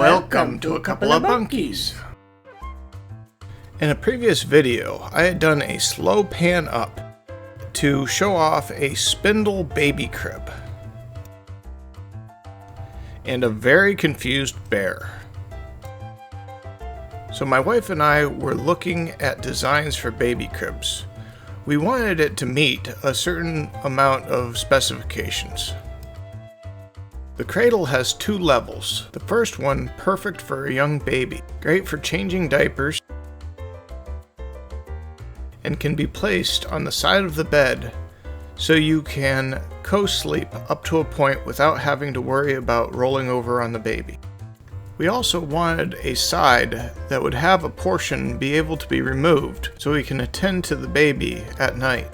Welcome to a couple of bunkies. In a previous video, I had done a slow pan up to show off a spindle baby crib and a very confused bear. So my wife and I were looking at designs for baby cribs. We wanted it to meet a certain amount of specifications. The cradle has 2 levels. The first one, perfect for a young baby, great for changing diapers, and can be placed on the side of the bed so you can co-sleep up to a point without having to worry about rolling over on the baby. We also wanted a side that would have a portion be able to be removed so we can attend to the baby at night.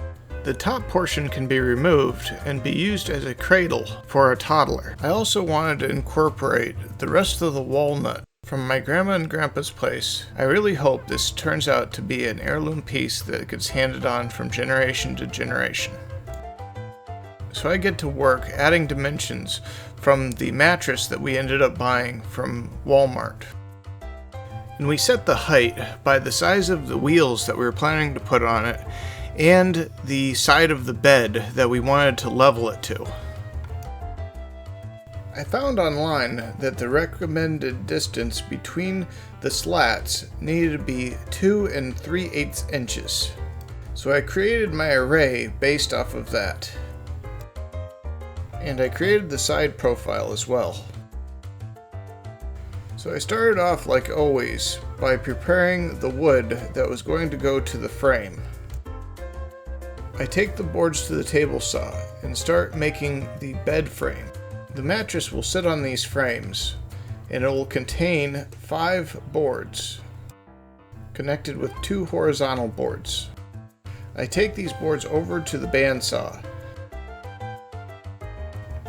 The top portion can be removed and be used as a cradle for a toddler. I also wanted to incorporate the rest of the walnut from my grandma and grandpa's place. I really hope this turns out to be an heirloom piece that gets handed on from generation to generation. So I get to work adding dimensions from the mattress that we ended up buying from Walmart. And we set the height by the size of the wheels that we were planning to put on it and the side of the bed that we wanted to level it to. I found online that the recommended distance between the slats needed to be 2 3/8 inches. So I created my array based off of that. And I created the side profile as well. So I started off like always by preparing the wood that was going to go to the frame. I take the boards to the table saw and start making the bed frame. The mattress will sit on these frames and it will contain 5 boards connected with 2 horizontal boards. I take these boards over to the bandsaw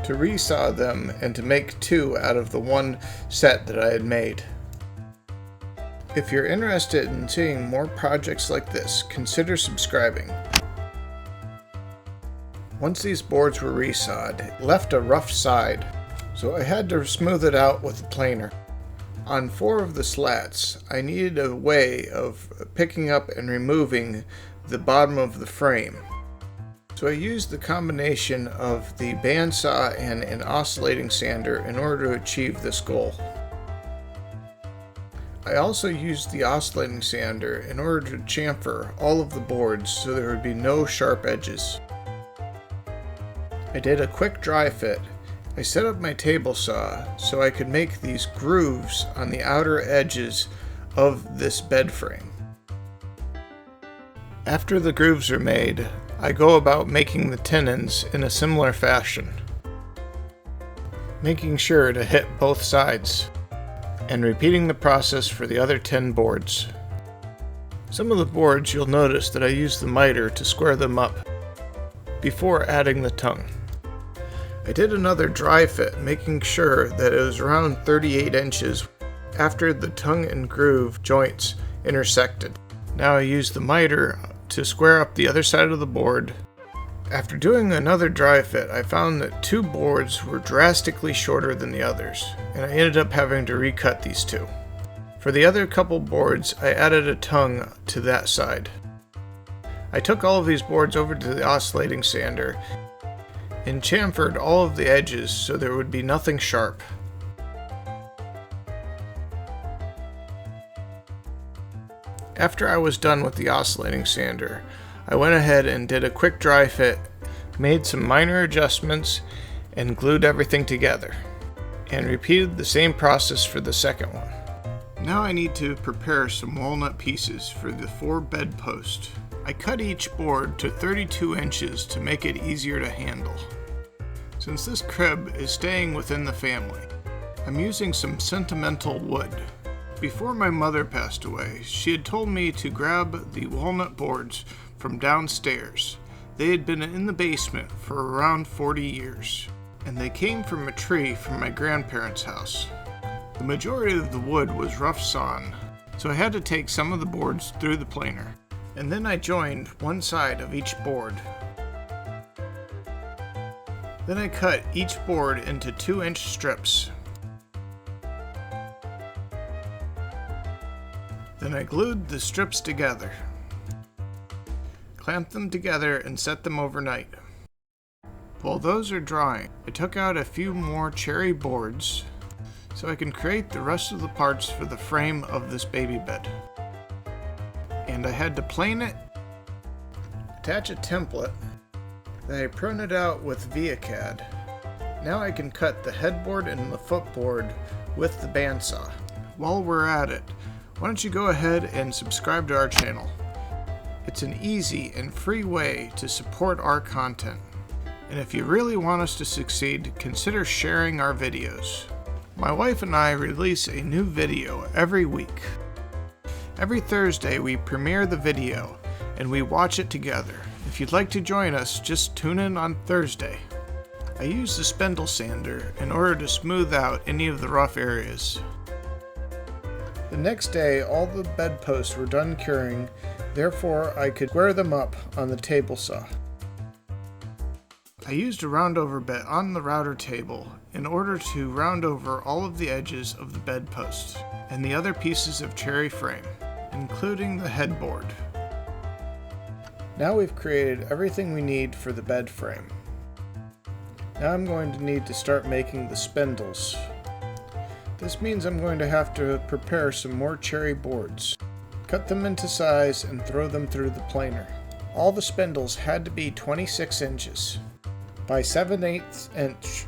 to resaw them and to make 2 out of the 1 set that I had made. If you're interested in seeing more projects like this, consider subscribing. Once these boards were resawed, it left a rough side, so I had to smooth it out with a planer. On 4 of the slats, I needed a way of picking up and removing the bottom of the frame. So I used the combination of the bandsaw and an oscillating sander in order to achieve this goal. I also used the oscillating sander in order to chamfer all of the boards so there would be no sharp edges. I did a quick dry fit. I set up my table saw so I could make these grooves on the outer edges of this bed frame. After the grooves are made, I go about making the tenons in a similar fashion, making sure to hit both sides, and repeating the process for the other 10 boards. Some of the boards you'll notice that I use the miter to square them up before adding the tongue. I did another dry fit, making sure that it was around 38 inches after the tongue and groove joints intersected. Now I use the miter to square up the other side of the board. After doing another dry fit, I found that 2 boards were drastically shorter than the others, and I ended up having to recut these 2. For the other couple boards, I added a tongue to that side. I took all of these boards over to the oscillating sander and chamfered all of the edges so there would be nothing sharp. After I was done with the oscillating sander, I went ahead and did a quick dry fit, made some minor adjustments, and glued everything together, and repeated the same process for the second one. Now I need to prepare some walnut pieces for the 4 bedposts. I cut each board to 32 inches to make it easier to handle. Since this crib is staying within the family, I'm using some sentimental wood. Before my mother passed away, she had told me to grab the walnut boards from downstairs. They had been in the basement for around 40 years, and they came from a tree from my grandparents' house. The majority of the wood was rough sawn, so I had to take some of the boards through the planer. And then I joined one side of each board. Then I cut each board into 2-inch strips. Then I glued the strips together, clamped them together, and set them overnight. While those are drying, I took out a few more cherry boards so I can create the rest of the parts for the frame of this baby bed. And I had to plane it, attach a template that I printed out with ViaCAD. Now I can cut the headboard and the footboard with the bandsaw. While we're at it, why don't you go ahead and subscribe to our channel? It's an easy and free way to support our content. And if you really want us to succeed, consider sharing our videos. My wife and I release a new video every week. Every Thursday we premiere the video and we watch it together. If you'd like to join us, just tune in on Thursday. I use the spindle sander in order to smooth out any of the rough areas. The next day all the bedposts were done curing, therefore I could square them up on the table saw. I used a roundover bit on the router table in order to round over all of the edges of the bedposts and the other pieces of cherry frame, including the headboard. Now we've created everything we need for the bed frame. Now I'm going to need to start making the spindles. This means I'm going to have to prepare some more cherry boards. Cut them into size and throw them through the planer. All the spindles had to be 26 inches by 7/8 inch.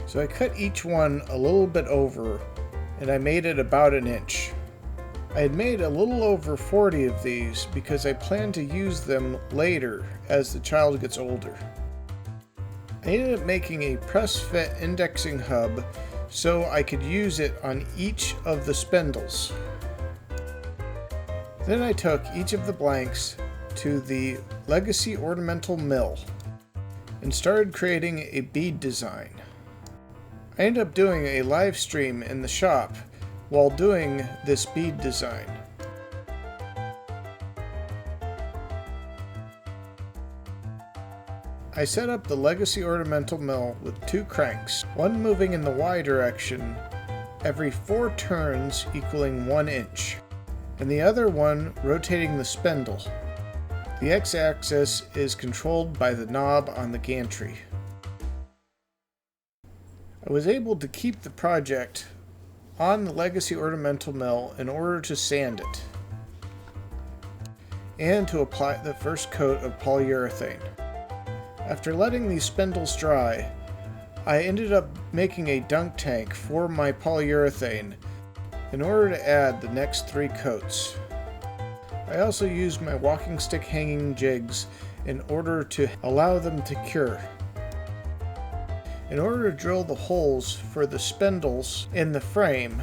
So I cut each one a little bit over and I made it about an inch. I had made a little over 40 of these because I plan to use them later as the child gets older. I ended up making a press fit indexing hub so I could use it on each of the spindles. Then I took each of the blanks to the Legacy Ornamental Mill and started creating a bead design. I ended up doing a live stream in the shop while doing this bead design. I set up the Legacy Ornamental Mill with 2 cranks, one moving in the Y direction every 4 turns equaling 1 inch, and the other one rotating the spindle. The x-axis is controlled by the knob on the gantry. I was able to keep the project on the Legacy Ornamental Mill in order to sand it and to apply the first coat of polyurethane. After letting these spindles dry, I ended up making a dunk tank for my polyurethane in order to add the next 3 coats. I also used my walking stick hanging jigs in order to allow them to cure. In order to drill the holes for the spindles in the frame,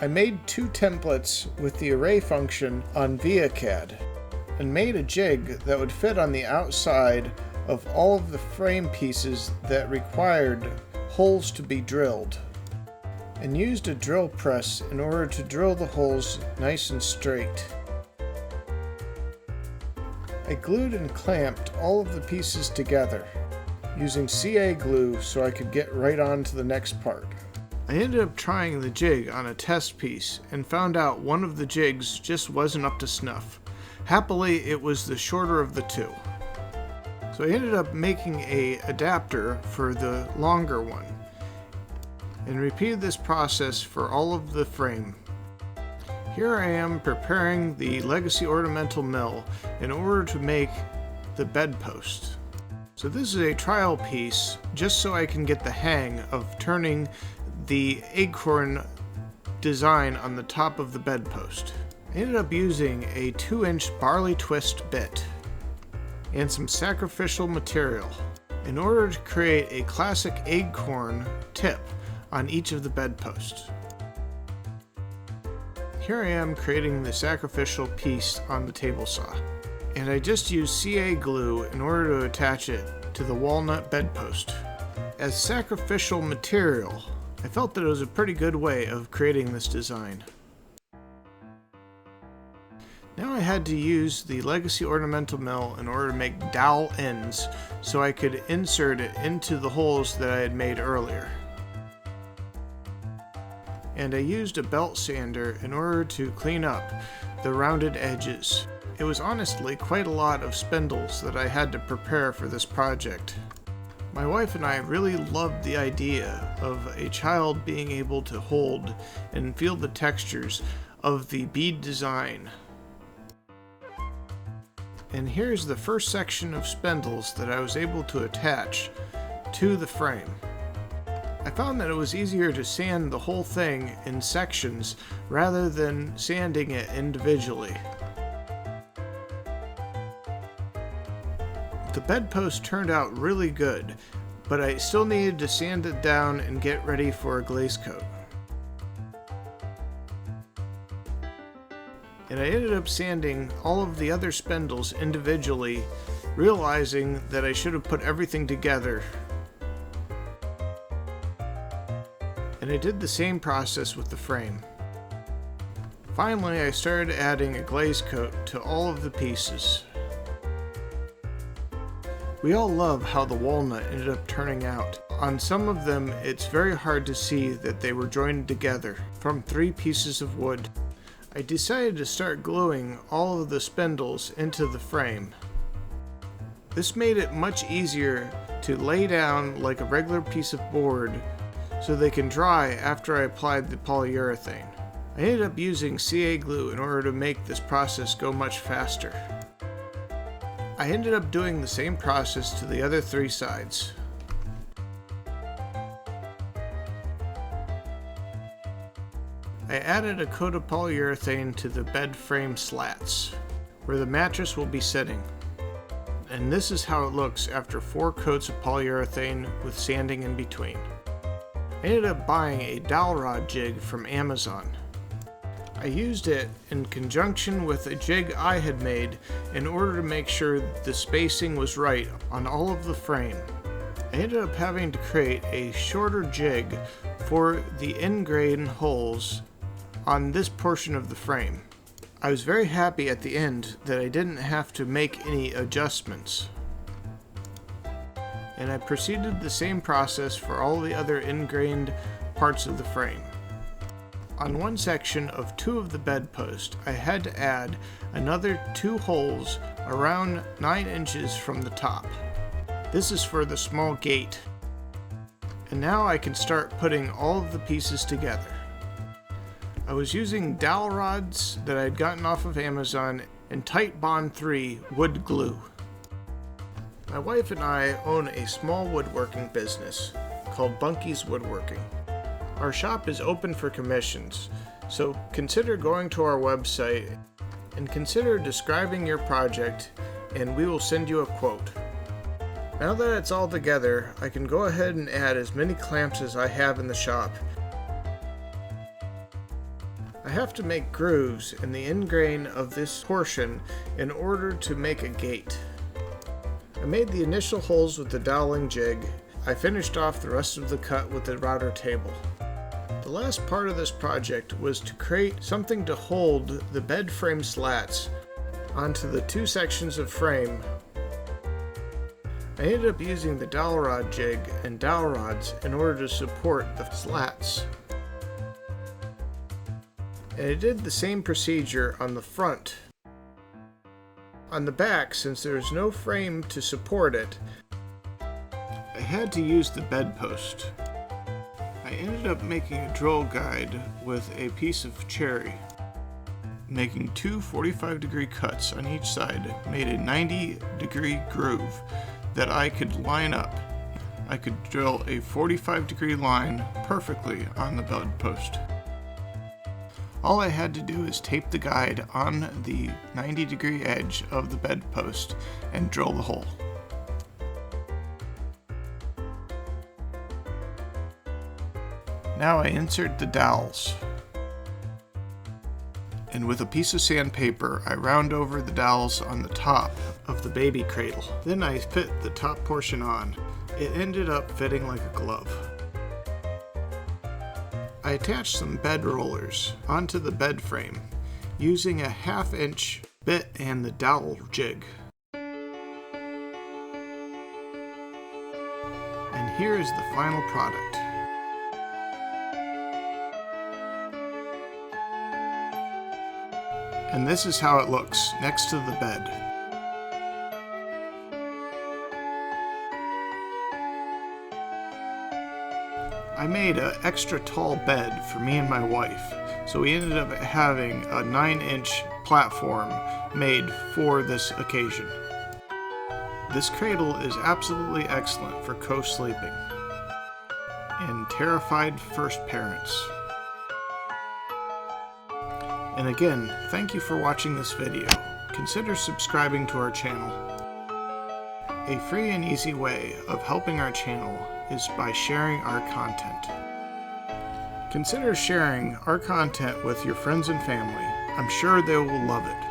I made 2 templates with the array function on ViaCAD and made a jig that would fit on the outside of all of the frame pieces that required holes to be drilled, and used a drill press in order to drill the holes nice and straight. I glued and clamped all of the pieces together using CA glue so I could get right on to the next part. I ended up trying the jig on a test piece and found out one of the jigs just wasn't up to snuff. Happily, it was the shorter of the 2. So I ended up making an adapter for the longer one and repeated this process for all of the frame. Here I am preparing the Legacy Ornamental Mill in order to make the bedpost. So this is a trial piece just so I can get the hang of turning the acorn design on the top of the bedpost. I ended up using a 2-inch barley twist bit and some sacrificial material in order to create a classic acorn tip on each of the bedposts. Here I am creating the sacrificial piece on the table saw, and I just used CA glue in order to attach it to the walnut bedpost. As sacrificial material, I felt that it was a pretty good way of creating this design. Now I had to use the Legacy Ornamental Mill in order to make dowel ends so I could insert it into the holes that I had made earlier. and I used a belt sander in order to clean up the rounded edges. It was honestly quite a lot of spindles that I had to prepare for this project. My wife and I really loved the idea of a child being able to hold and feel the textures of the bead design. And here's the first section of spindles that I was able to attach to the frame. I found that it was easier to sand the whole thing in sections rather than sanding it individually. The bedpost turned out really good, but I still needed to sand it down and get ready for a glaze coat. And I ended up sanding all of the other spindles individually, realizing that I should have put everything together. And I did the same process with the frame. Finally, I started adding a glaze coat to all of the pieces. We all love how the walnut ended up turning out. On some of them, it's very hard to see that they were joined together from 3 pieces of wood. I decided to start gluing all of the spindles into the frame. This made it much easier to lay down like a regular piece of board so they can dry after I applied the polyurethane. I ended up using CA glue in order to make this process go much faster. I ended up doing the same process to the other 3 sides. I added a coat of polyurethane to the bed frame slats, where the mattress will be sitting. And this is how it looks after 4 coats of polyurethane with sanding in between. I ended up buying a dowel rod jig from Amazon. I used it in conjunction with a jig I had made in order to make sure the spacing was right on all of the frame. I ended up having to create a shorter jig for the end grain holes on this portion of the frame. I was very happy at the end that I didn't have to make any adjustments. And I proceeded the same process for all the other ingrained parts of the frame. On one section of 2 of the bedpost, I had to add another 2 holes around 9 inches from the top. This is for the small gate. And now I can start putting all of the pieces together. I was using dowel rods that I had gotten off of Amazon and Tight Bond 3 wood glue. My wife and I own a small woodworking business called Bunky's Woodworking. Our shop is open for commissions, so consider going to our website and consider describing your project and we will send you a quote. Now that it's all together, I can go ahead and add as many clamps as I have in the shop. I have to make grooves in the end grain of this portion in order to make a gate. I made the initial holes with the doweling jig. I finished off the rest of the cut with the router table. The last part of this project was to create something to hold the bed frame slats onto the 2 sections of frame. I ended up using the dowel rod jig and dowel rods in order to support the slats. And I did the same procedure on the front. On the back, since there is no frame to support it, I had to use the bedpost. I ended up making a drill guide with a piece of cherry. Making 2 45-degree cuts on each side made a 90-degree groove that I could line up. I could drill a 45-degree line perfectly on the bedpost. All I had to do is tape the guide on the 90-degree edge of the bedpost and drill the hole. Now I insert the dowels. And with a piece of sandpaper, I round over the dowels on the top of the baby cradle. Then I fit the top portion on. It ended up fitting like a glove. I attached some bed rollers onto the bed frame using a 1/2 inch bit and the dowel jig. And here is the final product. And this is how it looks next to the bed. I made an extra tall bed for me and my wife, so we ended up having a 9-inch platform made for this occasion. This cradle is absolutely excellent for co-sleeping and terrified first parents. And again, thank you for watching this video. Consider subscribing to our channel. A free and easy way of helping our channel is by sharing our content. Consider sharing our content with your friends and family. I'm sure they will love it.